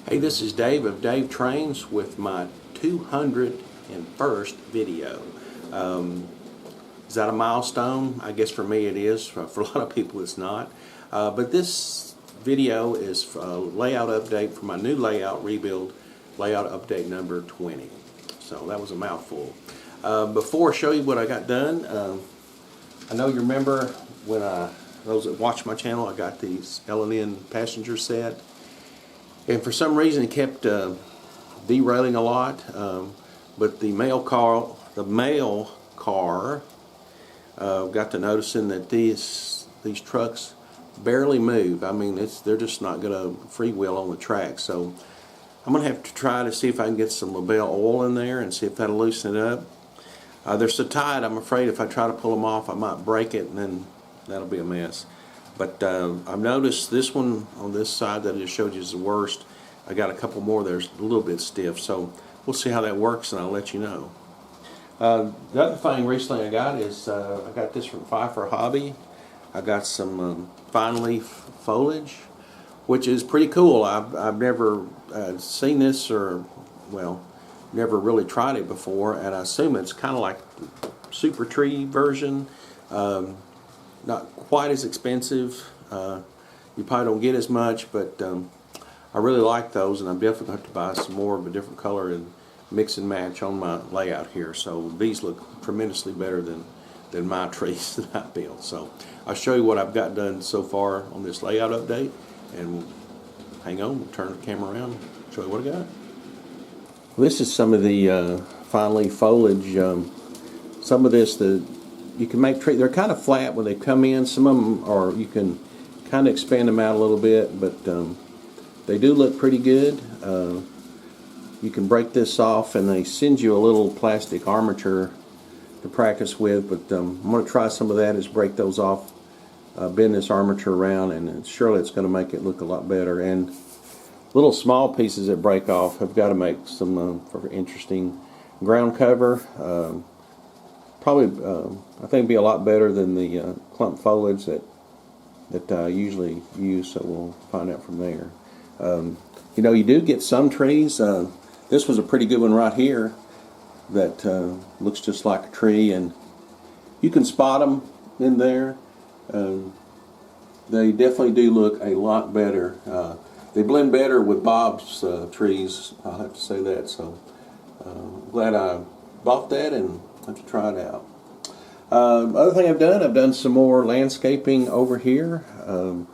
Hey, this is Dave of Dave Trains with my 201st video. Is that a milestone? I guess for me it is. For a lot of people it's not. But this video is a layout update for my new layout rebuild, layout update number 20. So that was a mouthful. Before I show you what I got done, I know you remember when those that watch my channel, I got these L&N passenger set. And for some reason it kept derailing a lot, but the mail car got to noticing that these trucks barely move. I mean, they're just not going to freewheel on the track. So I'm going to have to try to see if I can get some Lebel oil in there and see if that'll loosen it up. They're so tight, I'm afraid if I try to pull them off I might break it, and then that'll be a mess. But I've noticed this one on this side that I just showed you is the worst. I got a couple more there's a little bit stiff, so we'll see how that works and I'll let you know. The other thing recently I got is I got this from Pfeiffer Hobby. I got some fine leaf foliage, which is pretty cool. I've never seen this, or well, never really tried it before, and I assume it's kind of like the Super Tree version. Not quite as expensive. You probably don't get as much, but I really like those, and I'm definitely going to have to buy some more of a different color and mix and match on my layout here. So these look tremendously better than my trees that I built. So I'll show you what I've got done so far on this layout update, and hang on, we'll turn the camera around, show you what I got. This is some of the fine leaf foliage. Some of this, you can make trees. They're kind of flat when they come in. Some of them are, you can kind of expand them out a little bit, but they do look pretty good. You can break this off, and they send you a little plastic armature to practice with, but I'm going to try some of that, is break those off, bend this armature around, and surely it's going to make it look a lot better. And little small pieces that break off have got to make some for interesting ground cover. Probably, I think it'd be a lot better than the clump foliage that I usually use, so we'll find out from there. You know, you do get some trees. This was a pretty good one right here that looks just like a tree, and you can spot them in there. They definitely do look a lot better. They blend better with Bob's trees, I'll have to say that. So glad I bought that, and I have to try it out. Other thing I've done some more landscaping over here. You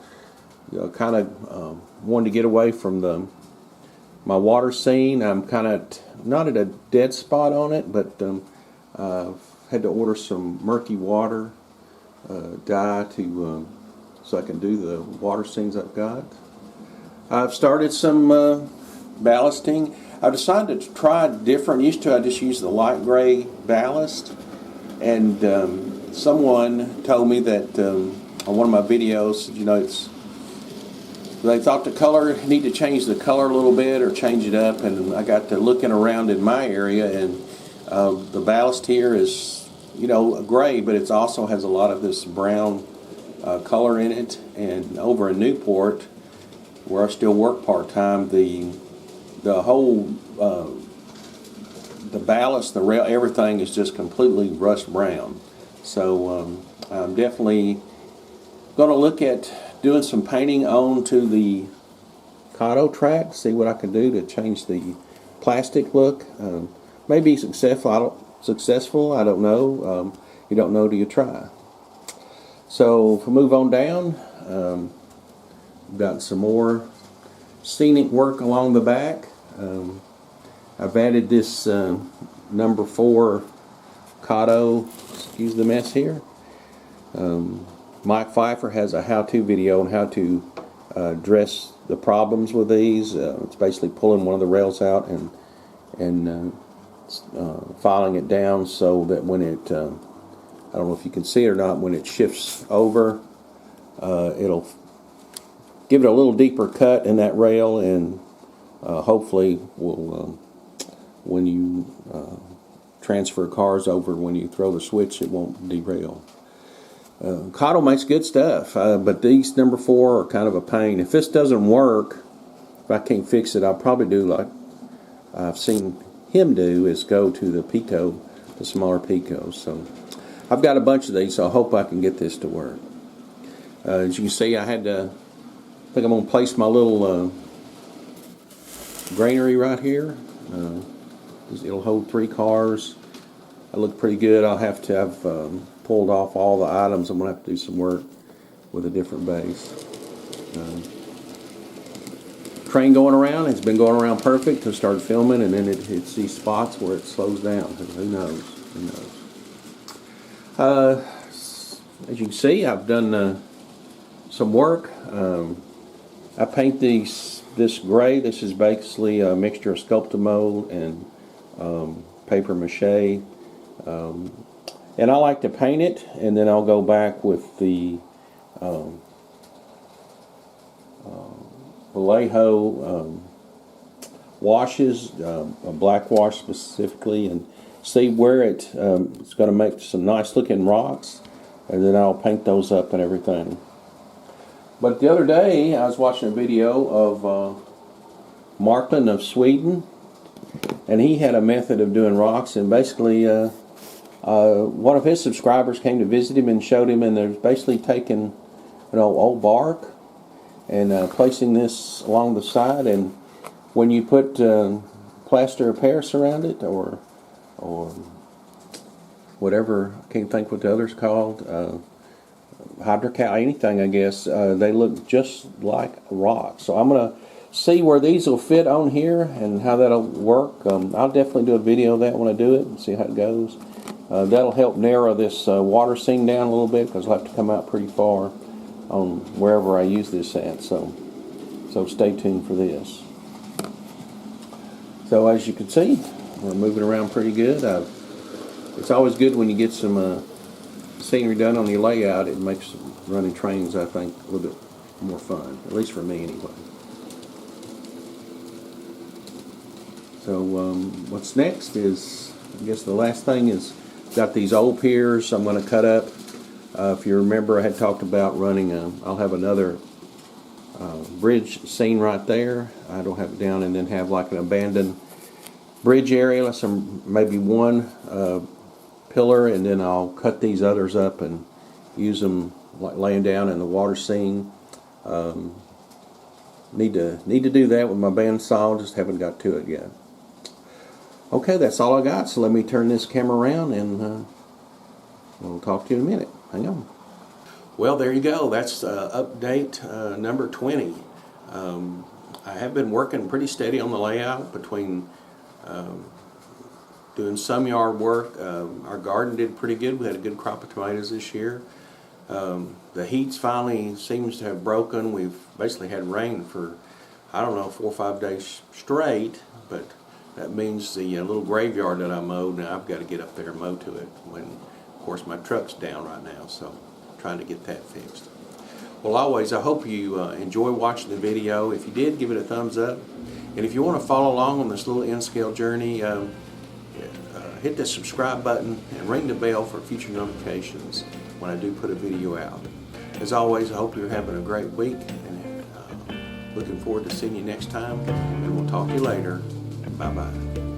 know, kind of wanted to get away from my water scene. I'm kind of not at a dead spot on it, but I've had to order some murky water dye so I can do the water scenes I've got. I've started some ballasting. I've decided to try different. Used to I just use the light gray ballast, and someone told me that on one of my videos, you know, they thought the color, need to change the color a little bit or change it up, and I got to looking around in my area, and the ballast here is, you know, gray, but it also has a lot of this brown color in it. And over in Newport, where I still work part-time, the whole the ballast, the rail, everything is just completely rust brown. So I'm definitely going to look at doing some painting onto the Kato track, see what I can do to change the plastic look. Maybe successful. I don't know. You don't know till you try. So if we move on down, got some more scenic work along the back. I've added this number 4 Kato, excuse the mess here. Mike Pfeiffer has a how-to video on how to address the problems with these. It's basically pulling one of the rails out and filing it down so that when it, I don't know if you can see it or not, when it shifts over, it'll give it a little deeper cut in that rail, and hopefully will, when you transfer cars over, when you throw the switch, it won't derail. Kato makes good stuff, but these number 4 are kind of a pain. If this doesn't work, if I can't fix it, I'll probably do like I've seen him do, is go to the Pico, the smaller Picos. So I've got a bunch of these, so I hope I can get this to work. As you can see, I think I'm going to place my little granary right here. It'll hold 3 cars. I look pretty good. I'll have to have pulled off all the items. I'm going to have to do some work with a different base. Train going around. It's been going around perfect. I started filming, and then it hits these spots where it slows down. Who knows? Who knows? As you can see, I've done some work. I paint this gray. This is basically a mixture of Sculptamold and paper mache. And I like to paint it, and then I'll go back with the Vallejo washes, a black wash specifically, and see where it's going to make some nice looking rocks, and then I'll paint those up and everything. But the other day I was watching a video of Marklund of Sweden, and he had a method of doing rocks, and basically one of his subscribers came to visit him and showed him, and they're basically taking old bark and placing this along the side, and when you put plaster of Paris around it, or whatever, I can't think what the other's called, hydrocal, anything, I guess, they look just like rocks. So I'm going to see where these will fit on here and how that'll work. I'll definitely do a video of that when I do it and see how it goes. That'll help narrow this water scene down a little bit, because I'll have to come out pretty far on wherever I use this at. So stay tuned for this. So as you can see, we're moving around pretty good. It's always good when you get some scenery done on your layout. It makes running trains, I think, a little bit more fun, at least for me anyway. So what's next is, I guess the last thing is, got these old piers I'm going to cut up. If you remember, I had talked about running I'll have another bridge scene right there. I don't have it down, and then have like an abandoned bridge area, maybe one pillar, and then I'll cut these others up and use them like laying down in the water scene. Need to do that with my bandsaw, just haven't got to it yet. Okay, that's all I got, so let me turn this camera around, and we'll talk to you in a minute. Hang on. Well, there you go. That's update number 20. I have been working pretty steady on the layout between doing some yard work. Our garden did pretty good. We had a good crop of tomatoes this year. The heat's finally seems to have broken. We've basically had rain for, I don't know, 4 or 5 days straight, but that means the little graveyard that I mowed, now I've got to get up there and mow to it when, of course, my truck's down right now, so I'm trying to get that fixed. Well, always, I hope you enjoy watching the video. If you did, give it a thumbs up. And if you want to follow along on this little N-Scale journey, hit the subscribe button and ring the bell for future notifications when I do put a video out. As always, I hope you're having a great week, and looking forward to seeing you next time, and we'll talk to you later. Bye-bye.